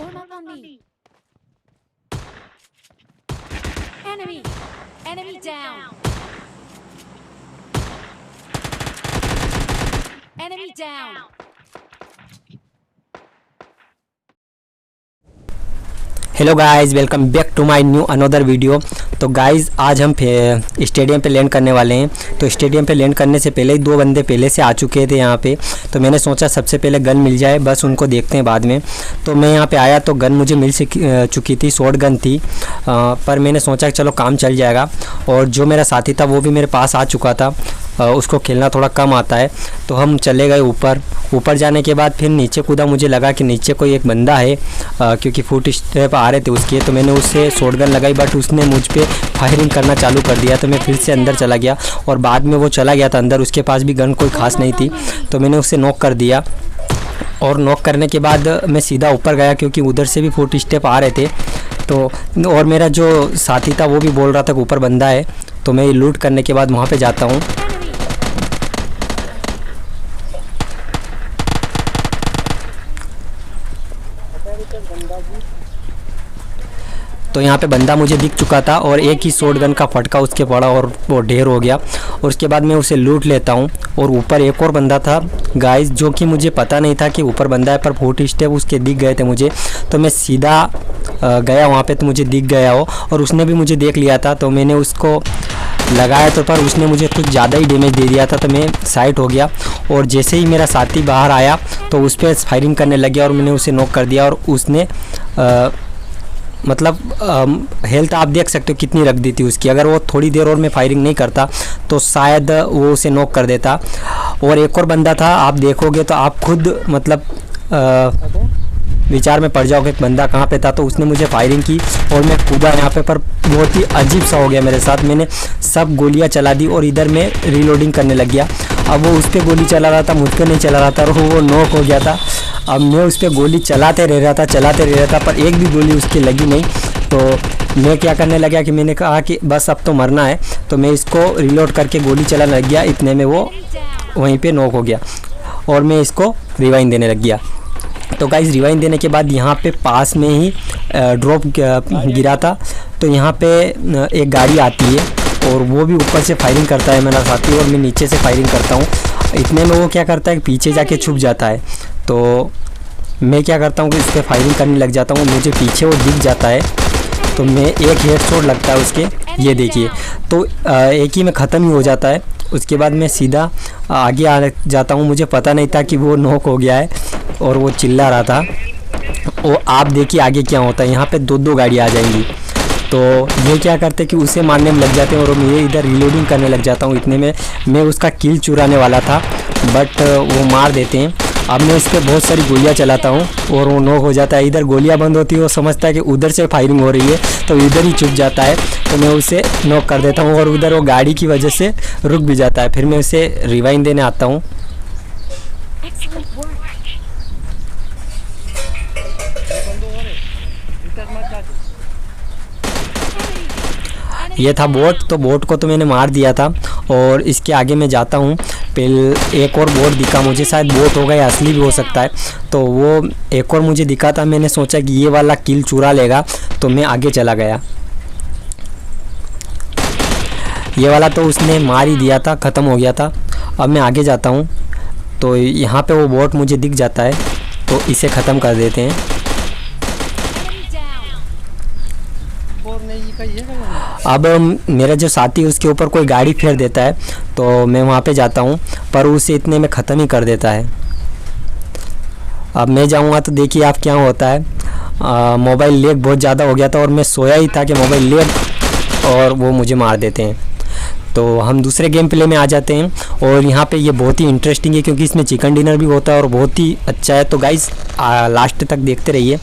up on me. Enemy. Enemy down. Enemy down. Hello guys, welcome back to my new another video. तो guys आज हम stadium पे land करने वाले हैं। तो स्टेडियम पे लैंड करने से पहले ही दो बंदे पहले से आ चुके थे यहाँ पे। तो मैंने सोचा सबसे पहले गन मिल जाए, बस उनको देखते हैं बाद में। तो मैं यहाँ पे आया तो गन मुझे मिल चुकी थी, शॉर्ट गन थी। पर मैंने सोचा कि चलो काम चल जाएगा। और जो मेरा साथी था वो भी मेरे पास आ चुका था। उसको खेलना थोड़ा कम आता है। तो हम चले गए ऊपर जाने के बाद फिर नीचे कूदा। मुझे लगा कि नीचे कोई एक बंदा है, क्योंकि फुट स्टेप आ रहे थे उसके। तो मैंने उससे शॉटगन लगाई, बट उसने मुझ पे फायरिंग करना चालू कर दिया। तो मैं फिर से अंदर चला गया और बाद में वो चला गया था अंदर। उसके पास भी गन कोई ख़ास नहीं थी, तो मैंने उससे नॉक कर दिया। और नॉक करने के बाद मैं सीधा ऊपर गया, क्योंकि उधर से भी फुट स्टेप आ रहे थे। तो और मेरा जो साथी था वो भी बोल रहा था कि ऊपर बंदा है। तो मैं लूट करने के बाद वहाँ पे जाता हूँ। तो यहाँ पे बंदा मुझे दिख चुका था और एक ही शॉटगन का फटका उसके पड़ा और वो ढेर हो गया। और उसके बाद मैं उसे लूट लेता हूँ। और ऊपर एक और बंदा था गाइस, जो कि मुझे पता नहीं था कि ऊपर बंदा है, पर फुट स्टेप उसके दिख गए थे मुझे। तो मैं सीधा गया वहाँ पे, तो मुझे दिख गया वो, और उसने भी मुझे देख लिया था। तो मैंने उसको लगाया तो, पर उसने मुझे कुछ ज़्यादा ही डैमेज दे दिया था। तो मैं साइड हो गया और जैसे ही मेरा साथी बाहर आया तो उस पर फायरिंग करने लग गया और मैंने उसे नॉक कर दिया। और उसने मतलब हेल्थ आप देख सकते हो कितनी रख दी थी उसकी। अगर वो थोड़ी देर और मैं फायरिंग नहीं करता तो शायद वो उसे नॉक कर देता। और एक और बंदा था, आप देखोगे तो आप खुद मतलब विचार में पड़ जाओगे बंदा कहाँ पे था। तो उसने मुझे फायरिंग की और मैं कूदा यहाँ पे, पर बहुत ही अजीब सा हो गया मेरे साथ। मैंने सब गोलियाँ चला दी और इधर मैं रीलोडिंग करने लग गया। अब वो उस पर गोली चला रहा था, मुझ पर नहीं चला रहा था, और वो नॉक हो गया था। अब मैं उस पर गोली चलाते रह रहा था, पर एक भी गोली उसकी लगी नहीं। तो मैं क्या करने लगा कि मैंने कहा कि बस अब तो मरना है। तो मैं इसको रिलोड करके गोली चलाने लग गया। इतने में वो वहीं पे नॉक हो गया और मैं इसको रिवाइंड देने लग गया। तो गाइस रिवाइंड देने के बाद यहाँ पे पास में ही ड्रॉप गिरा था। तो यहाँ पे एक गाड़ी आती है और वो भी ऊपर से फायरिंग करता है मेरा साथी, और मैं नीचे से फायरिंग करता हूँ। इतने में वो क्या करता है कि पीछे जाके छुप जाता है। तो मैं क्या करता हूँ कि इस पर फायरिंग करने लग जाता हूँ। मुझे पीछे वो दिख जाता है तो मैं एक हेडशॉट लगता है उसके, ये देखिए। तो एक ही में ख़त्म ही हो जाता है। उसके बाद मैं सीधा आगे आ जाता हूँ। मुझे पता नहीं था कि वो नॉक हो गया है और वो चिल्ला रहा था। और आप देखिए आगे क्या होता है। यहाँ पे दो गाड़ी आ जाएंगी। तो ये क्या करते कि उसे मारने में लग जाते हैं और मैं इधर रीलोडिंग करने लग जाता हूँ। इतने में मैं उसका किल चुराने वाला था, बट वो मार देते हैं। अब मैं इस पर बहुत सारी गोलियाँ चलाता हूँ और वो नॉक हो जाता है। इधर गोलियाँ बंद होती है, वो समझता है कि उधर से फायरिंग हो रही है, तो इधर ही चुप जाता है। तो मैं उसे नॉक कर देता हूँ और उधर वो गाड़ी की वजह से रुक भी जाता है। फिर मैं उसे रिवाइंड देने आता हूँ। ये था बोट। तो बोट को तो मैंने मार दिया था और इसके आगे मैं जाता हूँ। पहले एक और बोट दिखा मुझे, शायद बोट होगा या असली भी हो सकता है। तो वो एक और मुझे दिखा था। मैंने सोचा कि ये वाला किल चुरा लेगा, तो मैं आगे चला गया। ये वाला तो उसने मार ही दिया था, ख़त्म हो गया था। अब मैं आगे जाता हूँ तो यहाँ पे वो बोट मुझे दिख जाता है, तो इसे ख़त्म कर देते हैं। अब मेरा जो साथी उसके ऊपर कोई गाड़ी फेर देता है, तो मैं वहाँ पे जाता हूँ, पर उसे इतने में ख़त्म ही कर देता है। अब मैं जाऊँगा तो देखिए आप क्या होता है। मोबाइल लैग बहुत ज़्यादा हो गया था और मैं सोया ही था कि मोबाइल लैग, और वो मुझे मार देते हैं। तो हम दूसरे गेम प्ले में आ जाते हैं। और यहाँ पे ये बहुत ही इंटरेस्टिंग है, क्योंकि इसमें चिकन डिनर भी होता है और बहुत ही अच्छा है। तो गाइस लास्ट तक देखते रहिए।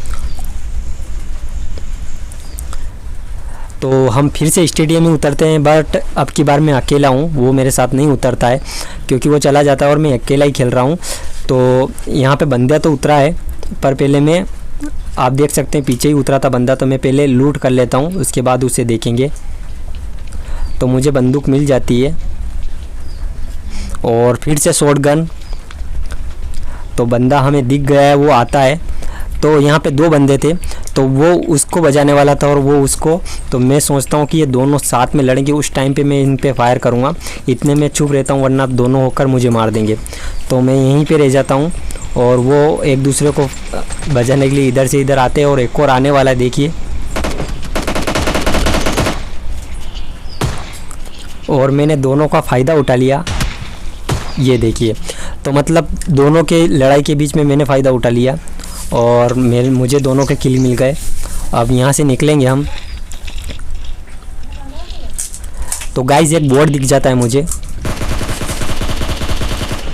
तो हम फिर से स्टेडियम में उतरते हैं, बट अब की बार मैं अकेला हूँ, वो मेरे साथ नहीं उतरता है, क्योंकि वो चला जाता है और मैं अकेला ही खेल रहा हूँ। तो यहाँ पे बंदा तो उतरा है, पर पहले मैं, आप देख सकते हैं पीछे ही उतरा था बंदा। तो मैं पहले लूट कर लेता हूँ, उसके बाद उसे देखेंगे। तो मुझे बंदूक मिल जाती है और फिर से शॉटगन। तो बंदा हमें दिख गया है, वो आता है। तो तो यहाँ पे 2 बंदे थे, तो वो उसको बजाने वाला था और वो उसको। तो मैं सोचता हूँ कि ये दोनों साथ में लड़ेंगे, उस टाइम पे मैं इन पे फायर करूँगा। इतने में चुप रहता हूँ, वरना दोनों होकर मुझे मार देंगे। तो मैं यहीं पे रह जाता हूँ और वो एक दूसरे को बजाने के लिए इधर से इधर आते हैं। और एक और आने वाला है, देखिए। और मैंने दोनों का फ़ायदा उठा लिया, ये देखिए। तो मतलब दोनों के लड़ाई के बीच में मैंने फ़ायदा उठा लिया और मुझे दोनों के किल मिल गए। अब यहाँ से निकलेंगे हम। तो गाइस एक बोर्ड दिख जाता है मुझे,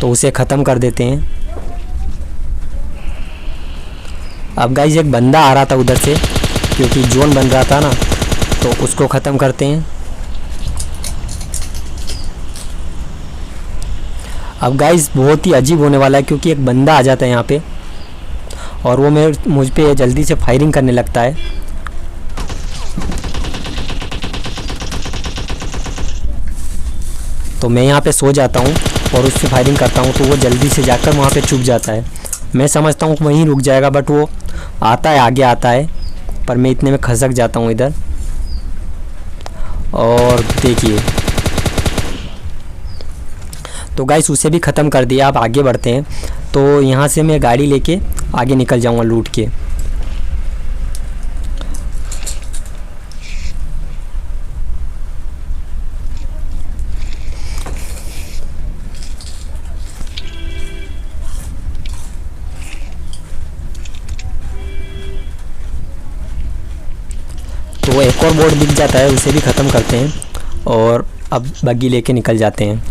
तो उसे ख़त्म कर देते हैं। अब गाइस एक बंदा आ रहा था उधर से, क्योंकि जोन बन रहा था ना, तो उसको ख़त्म करते हैं। अब गाइस बहुत ही अजीब होने वाला है, क्योंकि एक बंदा आ जाता है यहाँ पे और वो मुझ पे जल्दी से फायरिंग करने लगता है। तो मैं यहाँ पे सो जाता हूँ और उससे फायरिंग करता हूँ, तो वो जल्दी से जाकर वहाँ पे छुप जाता है। मैं समझता हूँ वहीं रुक जाएगा, बट वो आता है, आगे आता है, पर मैं इतने में खसक जाता हूँ इधर। और देखिए, तो गाइस उसे भी ख़त्म कर दिया। अब आगे बढ़ते हैं। तो यहाँ से मैं गाड़ी लेके आगे निकल जाऊँगा लूट के। तो एक और बोर्ड दिख जाता है, उसे भी ख़त्म करते हैं और अब बग्गी लेके निकल जाते हैं।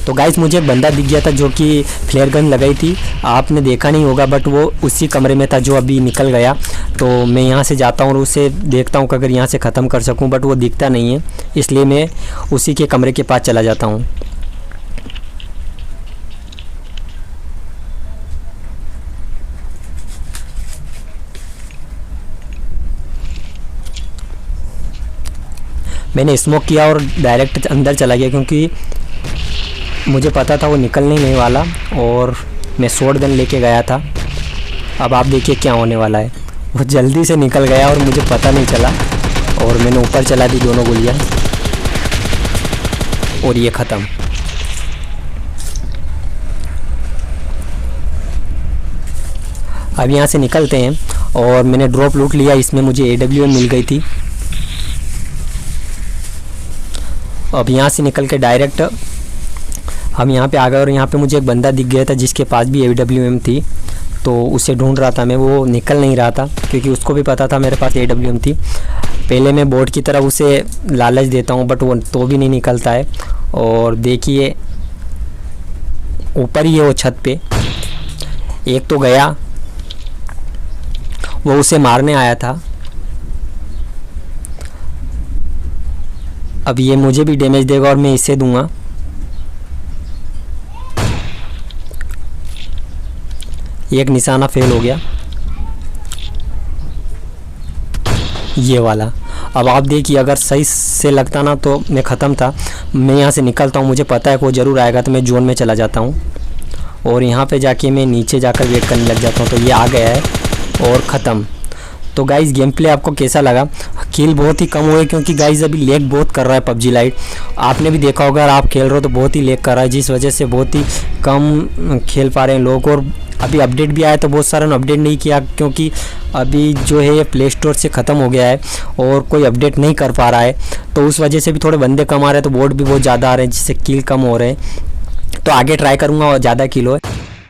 तो गाइस मुझे एक बंदा दिख गया था जो कि फ्लेयर गन लगाई थी, आपने देखा नहीं होगा, बट वो उसी कमरे में था जो अभी निकल गया। तो मैं यहाँ से जाता हूँ और उसे देखता हूँ कि अगर यहाँ से ख़त्म कर सकूँ, बट वो दिखता नहीं है, इसलिए मैं उसी के कमरे के पास चला जाता हूँ। मैंने स्मोक किया और डायरेक्ट अंदर चला गया, क्योंकि मुझे पता था वो निकल नहीं वाला और मैं शॉट गन लेके गया था। अब आप देखिए क्या होने वाला है। वो जल्दी से निकल गया और मुझे पता नहीं चला और मैंने ऊपर चला दी दोनों गोलियां और ये ख़त्म। अब यहाँ से निकलते हैं और मैंने ड्रॉप लूट लिया, इसमें मुझे AWM मिल गई थी। अब यहाँ से निकल के डायरेक्ट हम यहाँ पे आ गए और यहाँ पे मुझे एक बंदा दिख गया था जिसके पास भी AWM थी, तो उसे ढूंढ रहा था मैं। वो निकल नहीं रहा था क्योंकि उसको भी पता था मेरे पास AWM थी। पहले मैं बोट की तरह उसे लालच देता हूँ, बट वो तो भी नहीं निकलता है। और देखिए ऊपर ही है वो छत पे, एक तो गया, वो उसे मारने आया था। अब ये मुझे भी डैमेज देगा और मैं इसे दूंगा। एक निशाना फेल हो गया, ये वाला। अब आप देखिए अगर सही से लगता ना तो मैं ख़त्म था। मैं यहाँ से निकलता हूँ, मुझे पता है कि वो ज़रूर आएगा, तो मैं जोन में चला जाता हूँ और यहाँ पे जाके मैं नीचे जाकर वेट करने लग जाता हूँ। तो ये आ गया है और ख़त्म। तो गाइज़ गेम प्ले आपको कैसा लगा? किल बहुत ही कम हुए क्योंकि गाइज़ अभी लेग बहुत कर रहा है पबजी लाइट। आपने भी देखा होगा, अगर आप खेल रहे हो तो बहुत ही लेग कर रहा है, जिस वजह से बहुत ही कम खेल पा रहे हैं लोग। और अभी अपडेट भी आया तो बहुत सारा अपडेट नहीं किया क्योंकि अभी जो है ये प्ले स्टोर से ख़त्म हो गया है और कोई अपडेट नहीं कर पा रहा है, तो उस वजह से भी थोड़े बंदे कम आ रहे हैं, तो बोर्ड भी बहुत ज़्यादा आ रहे हैं जिससे किल कम हो रहे हैं। तो आगे ट्राई करूँगा और ज़्यादा किल हो।